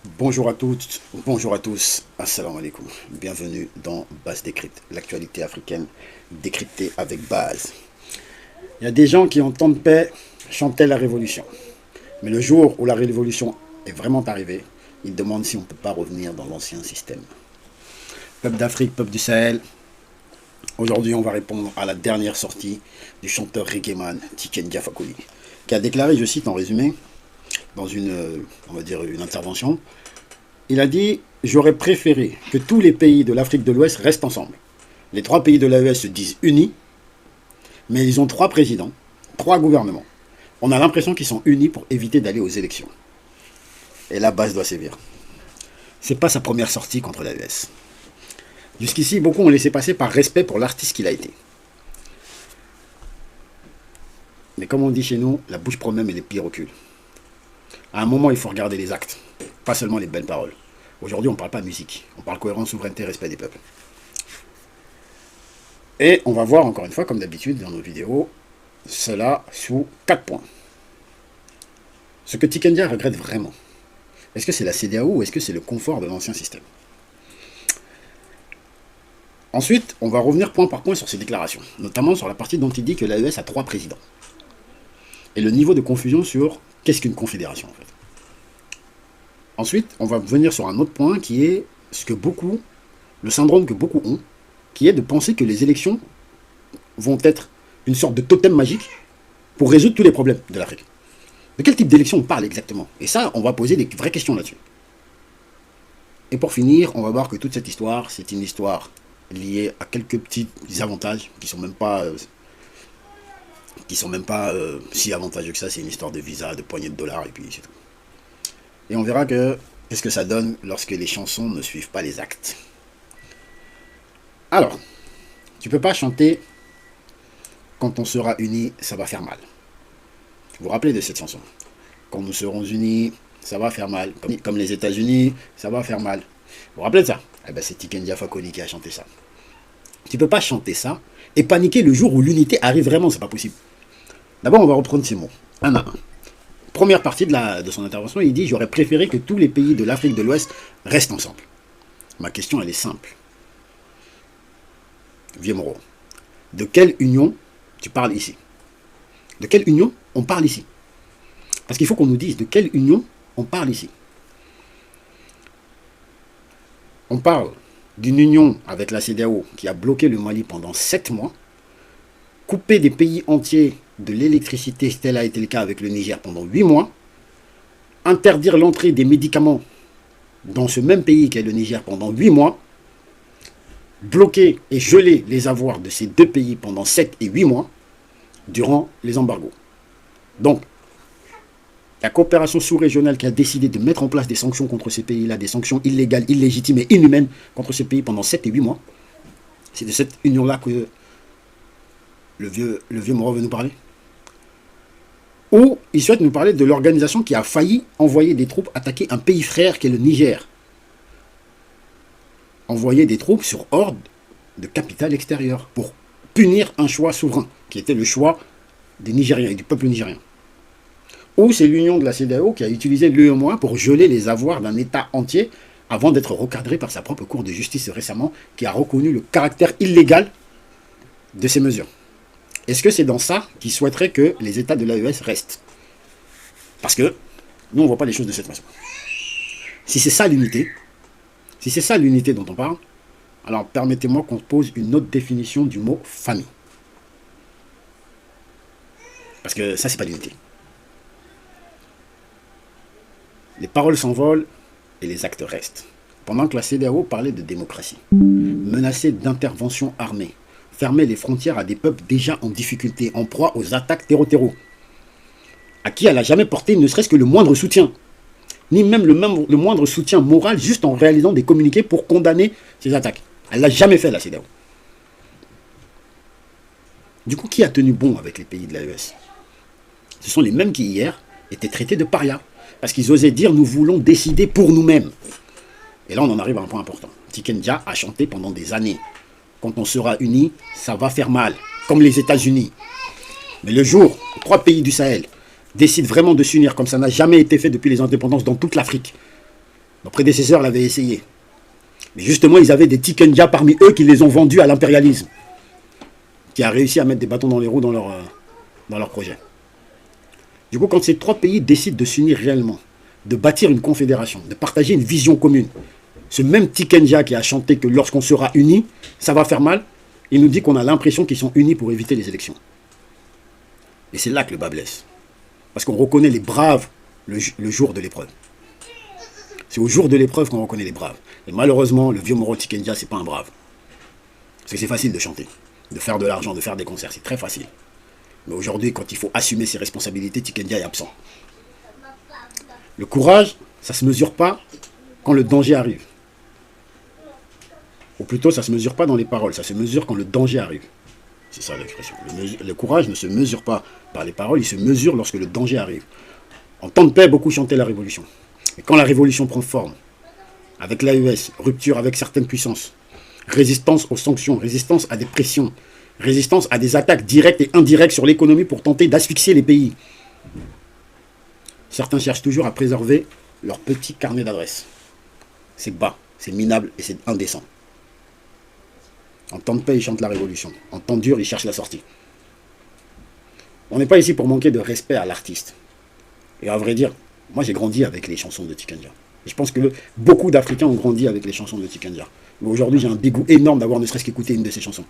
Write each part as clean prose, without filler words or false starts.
Bonjour à toutes, bonjour à tous, assalamu alaikum. Bienvenue dans Base Décrypte, l'actualité africaine décryptée avec base. Il y a des gens qui en temps de paix chantaient la révolution. Mais le jour où la révolution est vraiment arrivée, ils demandent si on ne peut pas revenir dans l'ancien système. Peuple d'Afrique, peuple du Sahel, aujourd'hui on va répondre à la dernière sortie du chanteur reggaeman Tiken Jah Fakoly, qui a déclaré, je cite en résumé, dans on va dire une intervention, il a dit « J'aurais préféré que tous les pays de l'Afrique de l'Ouest restent ensemble. Les trois pays de l'AES se disent unis, mais ils ont trois présidents, trois gouvernements. On a l'impression qu'ils sont unis pour éviter d'aller aux élections. Et la base doit sévir. » C'est pas sa première sortie contre l'AES. Jusqu'ici, beaucoup ont laissé passer par respect pour l'artiste qu'il a été. Mais comme on dit chez nous, la bouche promet mais les pieds reculent. À un moment, il faut regarder les actes, pas seulement les belles paroles. Aujourd'hui, on ne parle pas musique, on parle cohérence, souveraineté, respect des peuples. Et on va voir encore une fois, comme d'habitude dans nos vidéos, cela sous 4 points. Ce que Tiken Jah regrette vraiment, est-ce que c'est la CEDEAO ou est-ce que c'est le confort de l'ancien système? Ensuite, on va revenir point par point sur ses déclarations, notamment sur la partie dont il dit que l'AES a 3 présidents. Et le niveau de confusion sur qu'est-ce qu'une confédération en fait. Ensuite, on va venir sur un autre point qui est le syndrome que beaucoup ont, qui est de penser que les élections vont être une sorte de totem magique pour résoudre tous les problèmes de l'Afrique. De quel type d'élection on parle exactement? Et ça, on va poser des vraies questions là-dessus. Et pour finir, on va voir que toute cette histoire, c'est une histoire liée à quelques petits avantages qui sont même pas si avantageux que ça. C'est une histoire de visa, de poignées de dollars et puis c'est tout. Et on verra qu'est-ce que ça donne lorsque les chansons ne suivent pas les actes. Alors, tu peux pas chanter « Quand on sera unis, ça va faire mal ». Vous vous rappelez de cette chanson? Quand nous serons unis, ça va faire mal. Comme les États-Unis, ça va faire mal. Vous vous rappelez de ça? Eh ben, c'est Tiken Jah Fakoly qui a chanté ça. Tu peux pas chanter ça et paniquer le jour où l'unité arrive vraiment, c'est pas possible. D'abord, on va reprendre ces mots, un à un. Première partie de son intervention, il dit « J'aurais préféré que tous les pays de l'Afrique de l'Ouest restent ensemble ». Ma question, elle est simple. Vieux Moro, de quelle union tu parles ici? De quelle union on parle ici? Parce qu'il faut qu'on nous dise de quelle union on parle ici. On parle d'une union avec la CEDEAO qui a bloqué le Mali pendant 7 mois, coupé des pays entiers de l'électricité, tel a été le cas avec le Niger pendant 8 mois, interdire l'entrée des médicaments dans ce même pays qu'est le Niger pendant 8 mois, bloquer et geler les avoirs de ces deux pays pendant 7 et 8 mois durant les embargos. Donc, la coopération sous-régionale qui a décidé de mettre en place des sanctions contre ces pays-là, des sanctions illégales, illégitimes et inhumaines contre ces pays pendant 7 et 8 mois, c'est de cette union-là que le vieux Moro veut nous parler. Ou il souhaite nous parler de l'organisation qui a failli envoyer des troupes attaquer un pays frère qui est le Niger. Envoyer des troupes sur ordre de capitale extérieure pour punir un choix souverain, qui était le choix des Nigériens et du peuple nigérien. Ou c'est l'union de la CEDEAO qui a utilisé l'UEMOA pour geler les avoirs d'un État entier avant d'être recadré par sa propre Cour de justice récemment, qui a reconnu le caractère illégal de ces mesures. Est-ce que c'est dans ça qu'il souhaiterait que les États de l'AES restent? Parce que nous, on ne voit pas les choses de cette façon. Si c'est ça l'unité, dont on parle, alors permettez-moi qu'on pose une autre définition du mot famille. Parce que ça, c'est pas l'unité. Les paroles s'envolent et les actes restent. Pendant que la CEDEAO parlait de démocratie, menaçait d'intervention armée, fermer les frontières à des peuples déjà en difficulté, en proie aux attaques terreau-terreau, à qui elle n'a jamais porté ne serait-ce que le moindre soutien, ni même le moindre soutien moral, juste en réalisant des communiqués pour condamner ces attaques. Elle ne l'a jamais fait, la CEDEAO. Du coup, qui a tenu bon avec les pays de l'AES? Ce sont les mêmes qui, hier, étaient traités de parias, parce qu'ils osaient dire « nous voulons décider pour nous-mêmes ». Et là, on en arrive à un point important. Tiken Jah a chanté pendant des années. Quand on sera unis, ça va faire mal, comme les États-Unis. Mais le jour où 3 pays du Sahel décident vraiment de s'unir, comme ça n'a jamais été fait depuis les indépendances dans toute l'Afrique, Nos prédécesseurs l'avaient essayé. Mais justement, ils avaient des Tikenja parmi eux qui les ont vendus à l'impérialisme, qui a réussi à mettre des bâtons dans les roues dans leur projet. Du coup, quand ces trois pays décident de s'unir réellement, de bâtir une confédération, de partager une vision commune, ce même Tikenja qui a chanté que lorsqu'on sera unis, ça va faire mal, il nous dit qu'on a l'impression qu'ils sont unis pour éviter les élections. Et c'est là que le bas blesse. Parce qu'on reconnaît les braves le jour de l'épreuve. C'est au jour de l'épreuve qu'on reconnaît les braves. Et malheureusement, le vieux Moro Tikenja, c'est pas un brave. Parce que c'est facile de chanter, de faire de l'argent, de faire des concerts, c'est très facile. Mais aujourd'hui, quand il faut assumer ses responsabilités, Tikenja est absent. Le courage, ça ne se mesure pas quand le danger arrive. Ou plutôt, ça ne se mesure pas dans les paroles, ça se mesure quand le danger arrive. C'est ça l'expression. Le courage ne se mesure pas par les paroles, il se mesure lorsque le danger arrive. En temps de paix, beaucoup chantaient la révolution. Et quand la révolution prend forme, avec l'AES, rupture avec certaines puissances, résistance aux sanctions, résistance à des pressions, résistance à des attaques directes et indirectes sur l'économie pour tenter d'asphyxier les pays. Certains cherchent toujours à préserver leur petit carnet d'adresses. C'est bas, c'est minable et c'est indécent. En temps de paix, ils chantent la révolution. En temps dur, ils cherchent la sortie. On n'est pas ici pour manquer de respect à l'artiste. Et à vrai dire, moi j'ai grandi avec les chansons de Tikenja. Et je pense que beaucoup d'Africains ont grandi avec les chansons de Tikenja. Mais aujourd'hui, j'ai un dégoût énorme d'avoir ne serait-ce qu'écouté une de ces chansons.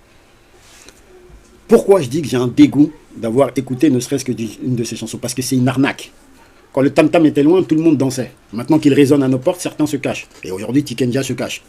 Pourquoi je dis que j'ai un dégoût d'avoir écouté ne serait-ce qu'une de ces chansons? Parce que c'est une arnaque. Quand le tam-tam était loin, tout le monde dansait. Maintenant qu'il résonne à nos portes, certains se cachent. Et aujourd'hui, Tikenja se cache.